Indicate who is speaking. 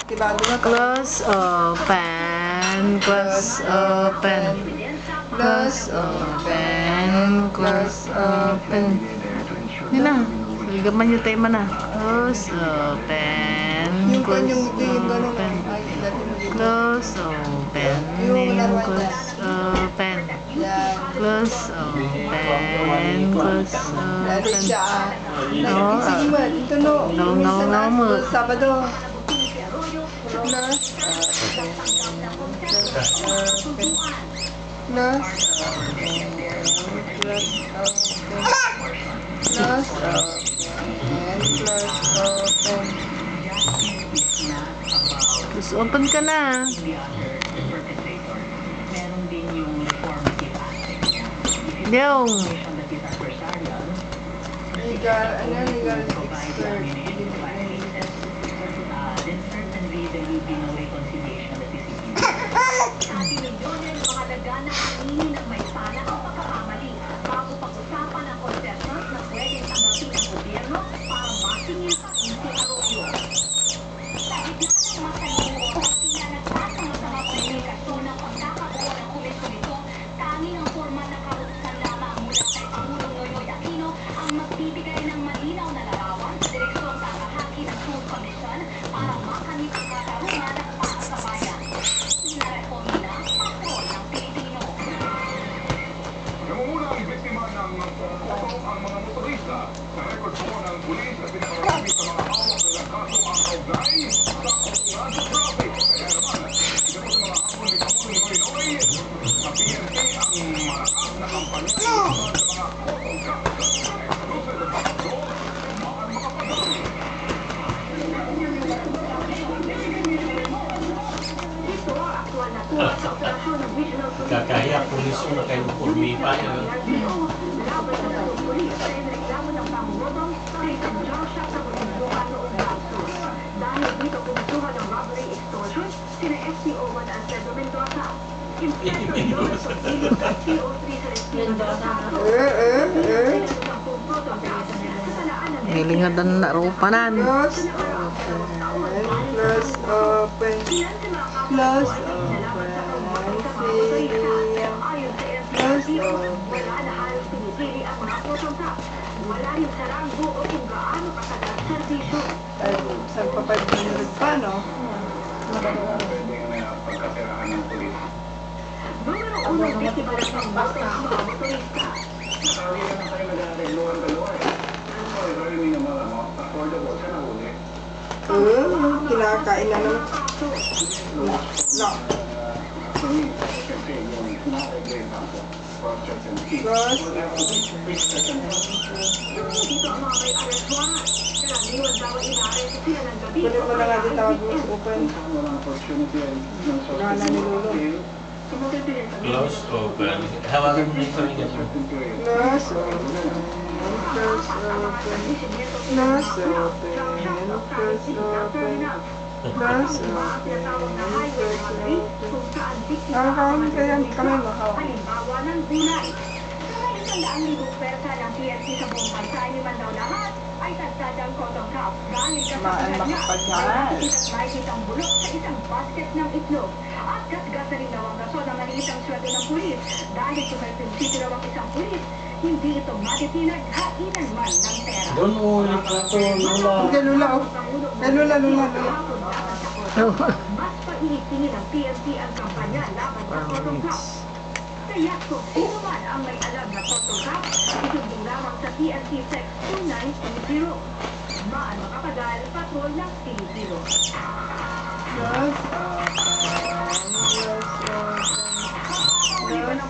Speaker 1: Close open. Close open. Close open. Close open. Yun na. Ligaman yung tema na. Close open. Close open. Close open. Close open. Close open. Close open. No.
Speaker 2: Sabado.
Speaker 1: Close open ka na. Yung
Speaker 2: Legal expert.
Speaker 3: Sabi ni Jonel, makalaga na aminin ng may sala ang pagkakamali bago pag-usapan ang concessions na pwedeng tanggapin ng gobyerno para masingil pa si Arroyo. Sa gitna ng masaluot, tila nagsasamang komunikasyon ng pagkakabuo ng komisyon nito, tanging ang formal na kautusan lamang mula kay Pangulong Noynoy Aquino ang magbibigay ng malinaw na larawan sa direksyon sa kahaki ng Food Commission para makamit ang katarungan para sa bayan. Inarekomina, patrol ng Pilipino.
Speaker 4: Namumula ang biktima ng pagkotong ang mga motorista. Sa record po ng pulis na pinakamarami sa mga hawak nilang kaso ang kaugnay sa katungan sa traffic. Kaya naman, ito po sa mga hapon ni Pangulong Noynoy, sa PNP ang malakas na kampanya sa mga autocars. Exclusive na patrol, makapadali.
Speaker 5: Kakaya, pulis ko na kayo purmi pa yun.
Speaker 3: Dahil dito kumusuhan ng robbery extortion, sina SPO1 Alfredo Mendoza. Inspector Joseph Sotilio at CO3 Celestino
Speaker 1: hilingadan na rupanan.
Speaker 2: Close open. Close open.
Speaker 3: Wala na halos pinipili ang mga photograph. Wala rin sa ranggo o kung gaano katagal ang serbisyo.
Speaker 2: Ay, saan pa pa dinunod pa, no?
Speaker 4: Pagkatirahan ng pulis.
Speaker 3: Numero 1, biktima ng pamboto ng mga motorista.
Speaker 4: Sabi na tayo nag-aregluhan-dalawa eh. Sorry, may mga affordable siya na huli.
Speaker 2: Kinakain na ng... No.
Speaker 4: Kasi yung kinakain ako. Cross-check and keep.
Speaker 2: Close.
Speaker 3: Dito ang mga may arrest warrant. Karaniwan daw ay ina-arrest sila ng gabi.
Speaker 2: Kunin mo na nga din tawag mo. Open.
Speaker 4: Walang opportunity ay
Speaker 2: Wala na ni Lolo.
Speaker 5: Close open. Hawakan mo yung kami ganyan.
Speaker 2: Close open. Close open. Close open. Close open. Close open. Nakakawin kaya kami mahawak.
Speaker 3: Halimbawa ng gulay. Sa 100,000 pwersa ng PNP sa buong bansa, liman daw lahat ay tagsadang cotton crop. Dahil
Speaker 2: Maan makapagyan.
Speaker 3: makikitang bulok sa isang basket ng itlog. At gasgasa rin daw ang gaso na maliit ang sweldo ng pulis. Dahil kung may prinsipyo daw ang isang pulis, hindi ito matitinag hainan man ng pera.
Speaker 5: Doon ulit na ito, Lula.
Speaker 2: Kay Lula, oh. Kay Lula.
Speaker 3: Mas paiigtingin ng PNP ang kampanya laban sa cotton crop. Kaya kung sino man ang may alam na cotton crop, isumbong lamang sa PNP Text 2920. Maan makapagal, patrol ng Pilipino.